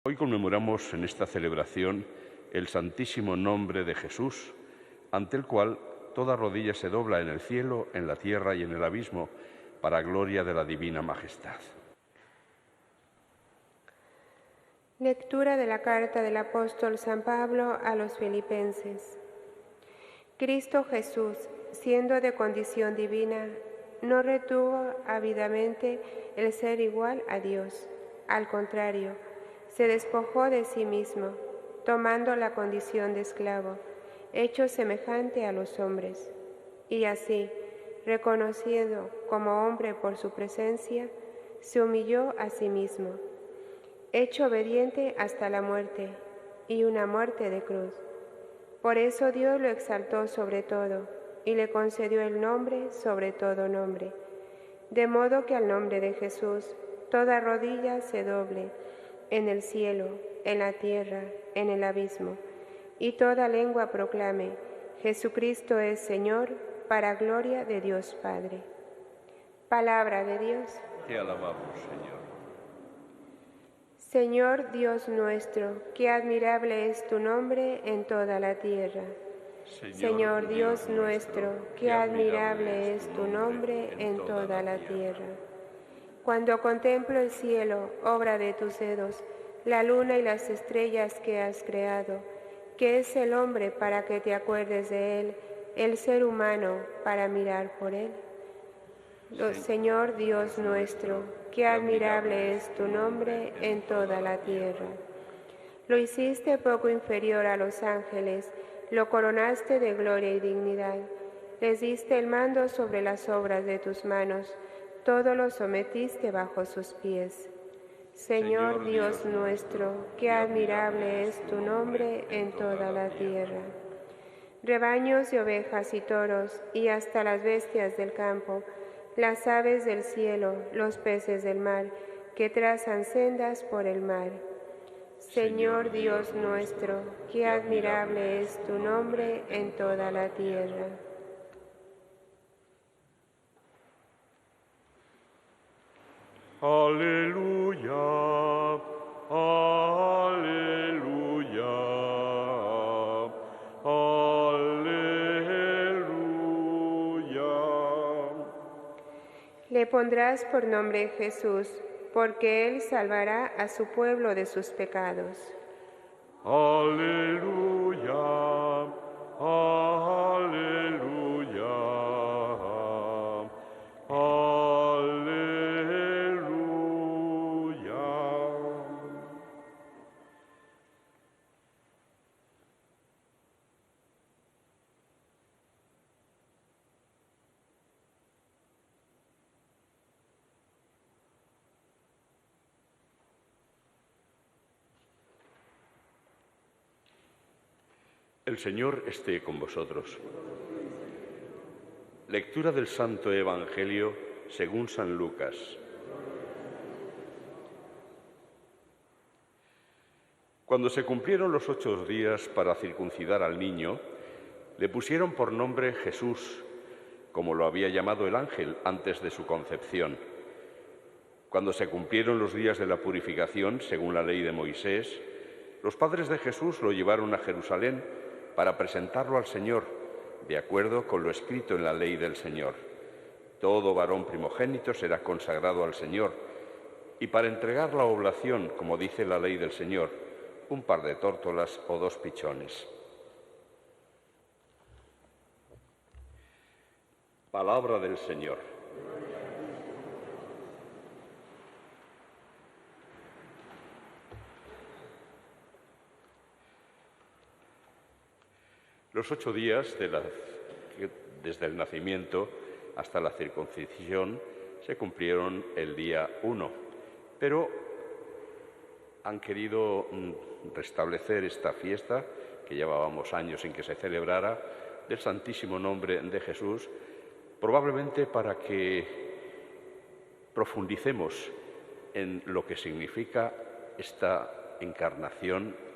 Hoy conmemoramos en esta celebración el santísimo nombre de Jesús, ante el cual toda rodilla se dobla en el cielo, en la tierra y en el abismo, para gloria de la divina majestad. Lectura de la carta del apóstol San Pablo a los Filipenses. Cristo Jesús, siendo de condición divina, no retuvo ávidamente el ser igual a Dios. Al contrario, se despojó de sí mismo, tomando la condición de esclavo, hecho semejante a los hombres. Y así, reconocido como hombre por su presencia, se humilló a sí mismo, hecho obediente hasta la muerte, y una muerte de cruz. Por eso Dios lo exaltó sobre todo, y le concedió el nombre sobre todo nombre, de modo que al nombre de Jesús toda rodilla se doble, en el cielo, en la tierra, en el abismo, y toda lengua proclame: Jesucristo es Señor, para gloria de Dios Padre. Palabra de Dios. Te alabamos, Señor. Señor Dios nuestro, qué admirable es tu nombre en toda la tierra. Señor Dios nuestro, qué admirable es tu nombre en toda la tierra. Cuando contemplo el cielo, obra de tus dedos, la luna y las estrellas que has creado, ¿qué es el hombre para que te acuerdes de él, el ser humano para mirar por él? Señor Dios nuestro, qué admirable es tu nombre en toda la tierra. Lo hiciste poco inferior a los ángeles, lo coronaste de gloria y dignidad. Les diste el mando sobre las obras de tus manos, todo lo sometiste bajo sus pies. Señor Dios nuestro, qué admirable es tu nombre en toda la tierra. Rebaños de ovejas y toros, y hasta las bestias del campo, las aves del cielo, los peces del mar, que trazan sendas por el mar. Señor Dios nuestro, qué admirable es tu nombre en toda la tierra. Aleluya, aleluya, aleluya. Le pondrás por nombre Jesús, porque Él salvará a su pueblo de sus pecados. Aleluya, aleluya, aleluya. El Señor esté con vosotros. Lectura del Santo Evangelio según San Lucas. Cuando se cumplieron los 8 días para circuncidar al niño, le pusieron por nombre Jesús, como lo había llamado el ángel antes de su concepción. Cuando se cumplieron los días de la purificación, según la ley de Moisés, los padres de Jesús lo llevaron a Jerusalén para presentarlo al Señor, de acuerdo con lo escrito en la ley del Señor. Todo varón primogénito será consagrado al Señor, y para entregar la oblación, como dice la ley del Señor, un par de tórtolas o 2 pichones. Palabra del Señor. Los 8 días desde el nacimiento hasta la circuncisión se cumplieron el día 1, pero han querido restablecer esta fiesta, que llevábamos años sin que se celebrara, del Santísimo Nombre de Jesús, probablemente para que profundicemos en lo que significa esta encarnación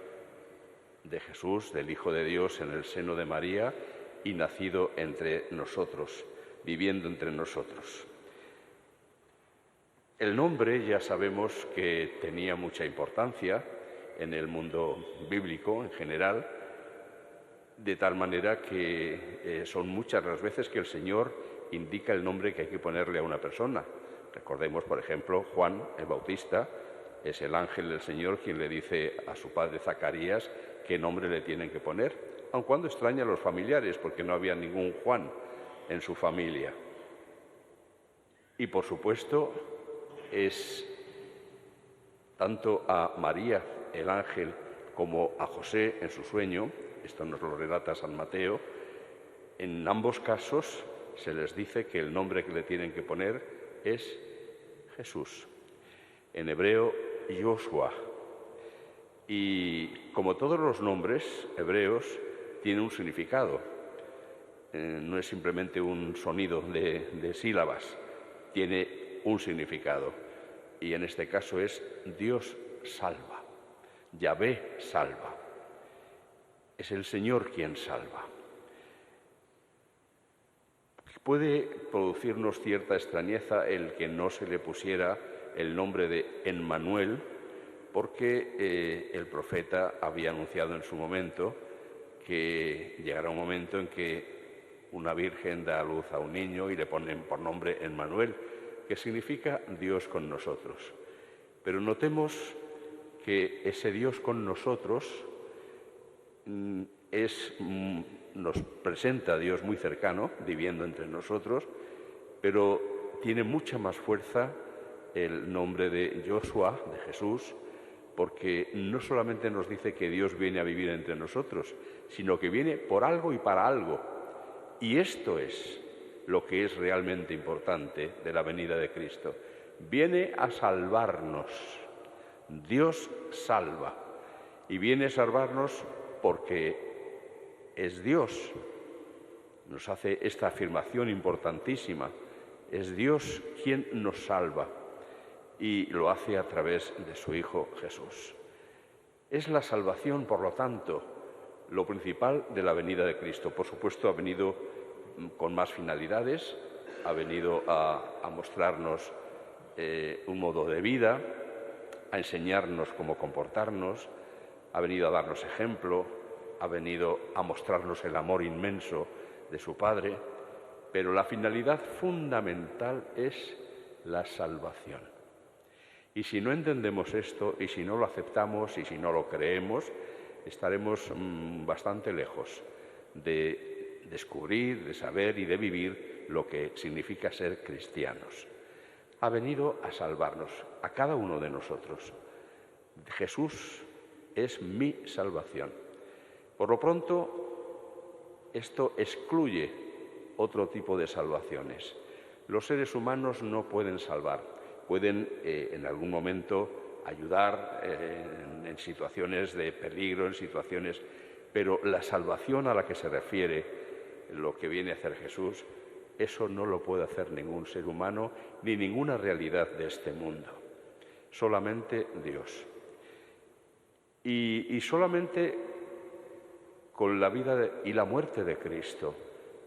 de Jesús, del Hijo de Dios en el seno de María y nacido entre nosotros, viviendo entre nosotros. El nombre ya sabemos que tenía mucha importancia en el mundo bíblico en general, de tal manera que son muchas las veces que el Señor indica el nombre que hay que ponerle a una persona. Recordemos, por ejemplo, Juan el Bautista, es el ángel del Señor quien le dice a su padre Zacarías qué nombre le tienen que poner, aun cuando extraña a los familiares, porque no había ningún Juan en su familia. Y por supuesto es tanto a María, el ángel, como a José en su sueño, esto nos lo relata San Mateo, en ambos casos se les dice que el nombre que le tienen que poner es Jesús. En hebreo, Yoshua. Y como todos los nombres hebreos, tiene un significado. No es simplemente un sonido de sílabas, tiene un significado. Y en este caso es Dios salva, Yahvé salva. Es el Señor quien salva. Puede producirnos cierta extrañeza el que no se le pusiera el nombre de Emmanuel, porque el profeta había anunciado en su momento que llegará un momento en que una virgen da a luz a un niño y le ponen por nombre Emmanuel, que significa Dios con nosotros. Pero notemos que ese Dios con nosotros nos presenta a Dios muy cercano, viviendo entre nosotros, pero tiene mucha más fuerza el nombre de Joshua, de Jesús, porque no solamente nos dice que Dios viene a vivir entre nosotros, sino que viene por algo y para algo. Y esto es lo que es realmente importante de la venida de Cristo. Viene a salvarnos. Dios salva. Y viene a salvarnos porque es Dios. Nos hace esta afirmación importantísima. Es Dios quien nos salva. Y lo hace a través de su Hijo Jesús. Es la salvación, por lo tanto, lo principal de la venida de Cristo. Por supuesto, ha venido con más finalidades, ha venido a mostrarnos un modo de vida, a enseñarnos cómo comportarnos, ha venido a darnos ejemplo, ha venido a mostrarnos el amor inmenso de su Padre, pero la finalidad fundamental es la salvación. Y si no entendemos esto, y si no lo aceptamos, y si no lo creemos, estaremos bastante lejos de descubrir, de saber y de vivir lo que significa ser cristianos. Ha venido a salvarnos, a cada uno de nosotros. Jesús es mi salvación. Por lo pronto, esto excluye otro tipo de salvaciones. Los seres humanos no pueden salvar. Pueden en algún momento ayudar en situaciones de peligro, en situaciones, pero la salvación a la que se refiere lo que viene a hacer Jesús, eso no lo puede hacer ningún ser humano ni ninguna realidad de este mundo. Solamente Dios. Y solamente con la vida y la muerte de Cristo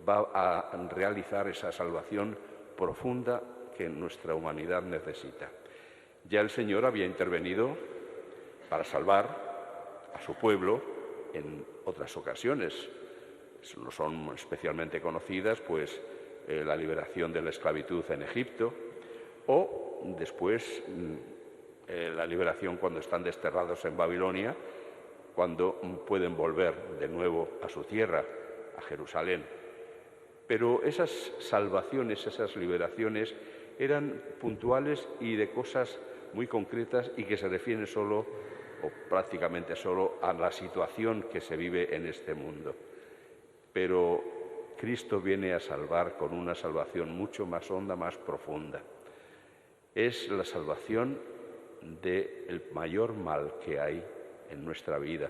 va a realizar esa salvación profunda que nuestra humanidad necesita. Ya el Señor había intervenido para salvar a su pueblo en otras ocasiones. No son especialmente conocidas, pues la liberación de la esclavitud en Egipto o después la liberación cuando están desterrados en Babilonia, cuando pueden volver de nuevo a su tierra, a Jerusalén. Pero esas salvaciones, esas liberaciones eran puntuales y de cosas muy concretas y que se refieren solo o prácticamente solo a la situación que se vive en este mundo. Pero Cristo viene a salvar con una salvación mucho más honda, más profunda. Es la salvación del mayor mal que hay en nuestra vida,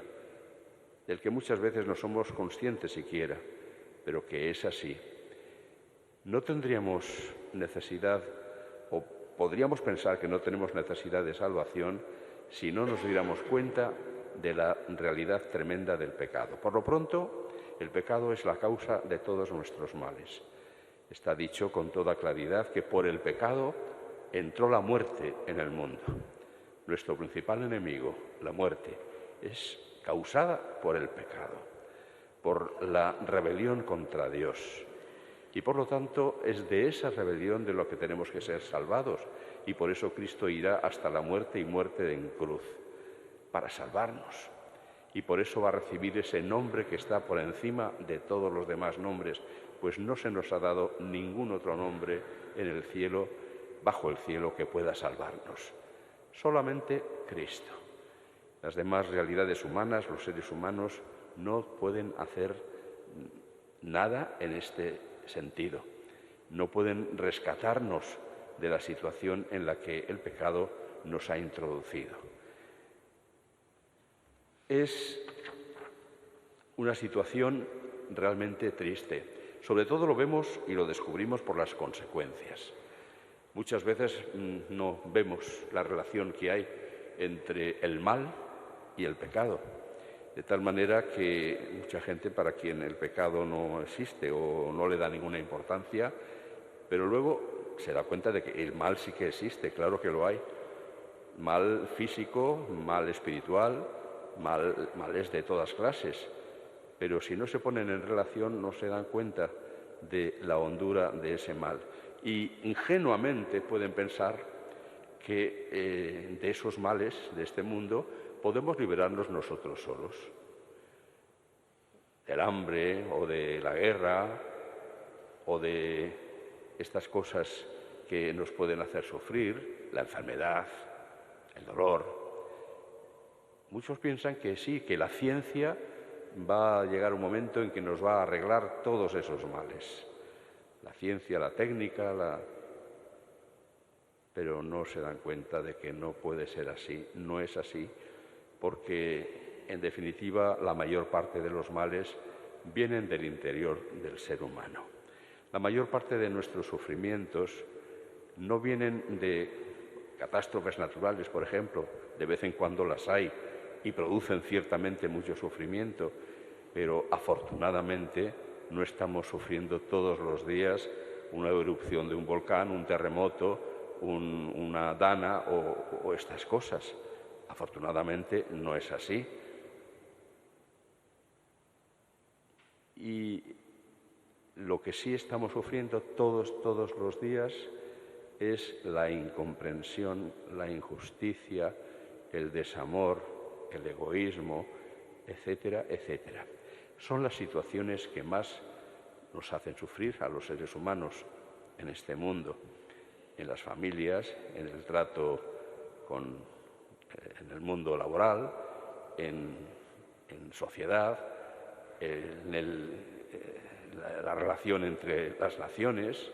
del que muchas veces no somos conscientes siquiera, pero que es así. No tendríamos necesidad, o podríamos pensar que no tenemos necesidad de salvación si no nos diéramos cuenta de la realidad tremenda del pecado. Por lo pronto, el pecado es la causa de todos nuestros males. Está dicho con toda claridad que por el pecado entró la muerte en el mundo. Nuestro principal enemigo, la muerte, es causada por el pecado, por la rebelión contra Dios. Y por lo tanto es de esa rebelión de lo que tenemos que ser salvados. Y por eso Cristo irá hasta la muerte y muerte en cruz, para salvarnos. Y por eso va a recibir ese nombre que está por encima de todos los demás nombres, pues no se nos ha dado ningún otro nombre en el cielo, bajo el cielo, que pueda salvarnos. Solamente Cristo. Las demás realidades humanas, los seres humanos, no pueden hacer nada en este sentido. No pueden rescatarnos de la situación en la que el pecado nos ha introducido. Es una situación realmente triste. Sobre todo lo vemos y lo descubrimos por las consecuencias. Muchas veces no vemos la relación que hay entre el mal y el pecado, de tal manera que mucha gente para quien el pecado no existe o no le da ninguna importancia, pero luego se da cuenta de que el mal sí que existe, claro que lo hay. Mal físico, mal espiritual, males de todas clases, pero si no se ponen en relación no se dan cuenta de la hondura de ese mal. Y ingenuamente pueden pensar que de esos males de este mundo podemos liberarnos nosotros solos. Del hambre o de la guerra o de estas cosas que nos pueden hacer sufrir, la enfermedad, el dolor. Muchos piensan que sí, que la ciencia va a llegar un momento en que nos va a arreglar todos esos males. La ciencia, la técnica, pero no se dan cuenta de que no puede ser así, no es así, porque en definitiva la mayor parte de los males vienen del interior del ser humano. La mayor parte de nuestros sufrimientos no vienen de catástrofes naturales, por ejemplo, de vez en cuando las hay y producen ciertamente mucho sufrimiento, pero afortunadamente no estamos sufriendo todos los días una erupción de un volcán, un terremoto, una dana o estas cosas. Afortunadamente no es así. Y lo que sí estamos sufriendo todos los días es la incomprensión, la injusticia, el desamor, el egoísmo, etcétera, etcétera. Son las situaciones que más nos hacen sufrir a los seres humanos en este mundo, en las familias, en el trato en el mundo laboral, en sociedad, en la relación entre las naciones.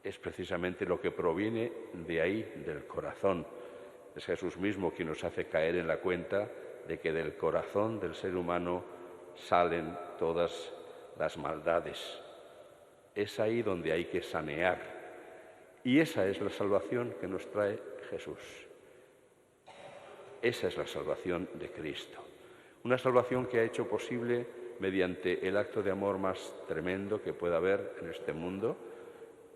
Es precisamente lo que proviene de ahí, del corazón. Es Jesús mismo quien nos hace caer en la cuenta de que del corazón del ser humano salen todas las maldades. Es ahí donde hay que sanear. Y esa es la salvación que nos trae Jesús. Esa es la salvación de Cristo. Una salvación que ha hecho posible mediante el acto de amor más tremendo que pueda haber en este mundo,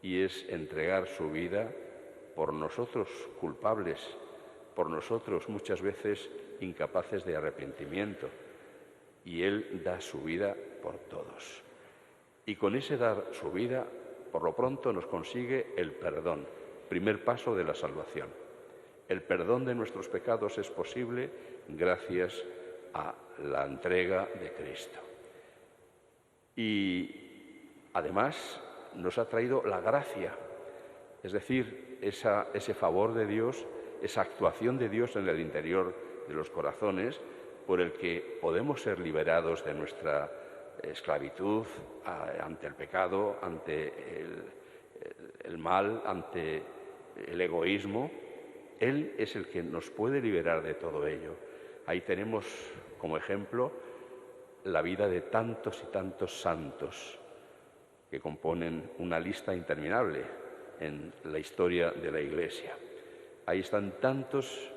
y es entregar su vida por nosotros culpables, por nosotros muchas veces incapaces de arrepentimiento. Y Él da su vida por todos. Y con ese dar su vida, por lo pronto nos consigue el perdón, primer paso de la salvación. El perdón de nuestros pecados es posible gracias a la entrega de Cristo. Y además nos ha traído la gracia, es decir, ese favor de Dios, esa actuación de Dios en el interior de los corazones, por el que podemos ser liberados de nuestra esclavitud ante el pecado, ante el mal, ante el egoísmo. Él es el que nos puede liberar de todo ello. Ahí tenemos como ejemplo la vida de tantos y tantos santos que componen una lista interminable en la historia de la Iglesia. Ahí están tantos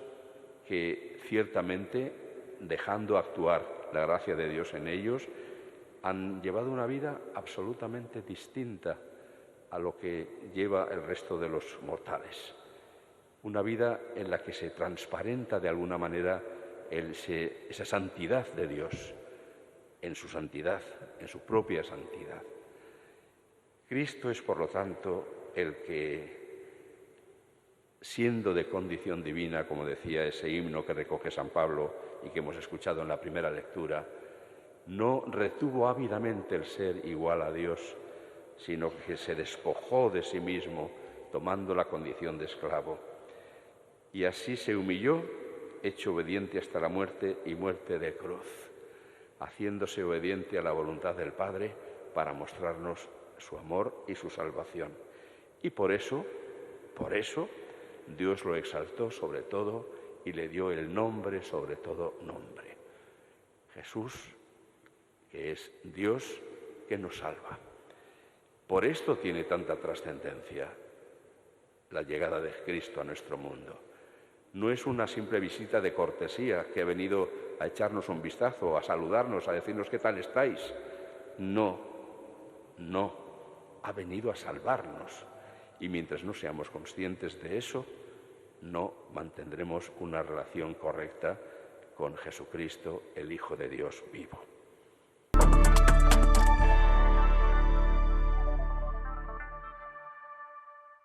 que ciertamente, dejando actuar la gracia de Dios en ellos, han llevado una vida absolutamente distinta a lo que lleva el resto de los mortales. una vida en la que se transparenta de alguna manera esa santidad de Dios, en su santidad, en su propia santidad. Cristo es, por lo tanto, el que, siendo de condición divina, como decía ese himno que recoge San Pablo y que hemos escuchado en la primera lectura, no retuvo ávidamente el ser igual a Dios, sino que se despojó de sí mismo, tomando la condición de esclavo. Y así se humilló, hecho obediente hasta la muerte y muerte de cruz, haciéndose obediente a la voluntad del Padre para mostrarnos su amor y su salvación. Y por eso, Dios lo exaltó sobre todo y le dio el nombre sobre todo nombre. Jesús, que es Dios que nos salva. Por esto tiene tanta trascendencia la llegada de Cristo a nuestro mundo. No es una simple visita de cortesía que ha venido a echarnos un vistazo, a saludarnos, a decirnos qué tal estáis. No, ha venido a salvarnos. Y mientras no seamos conscientes de eso, no mantendremos una relación correcta con Jesucristo, el Hijo de Dios vivo.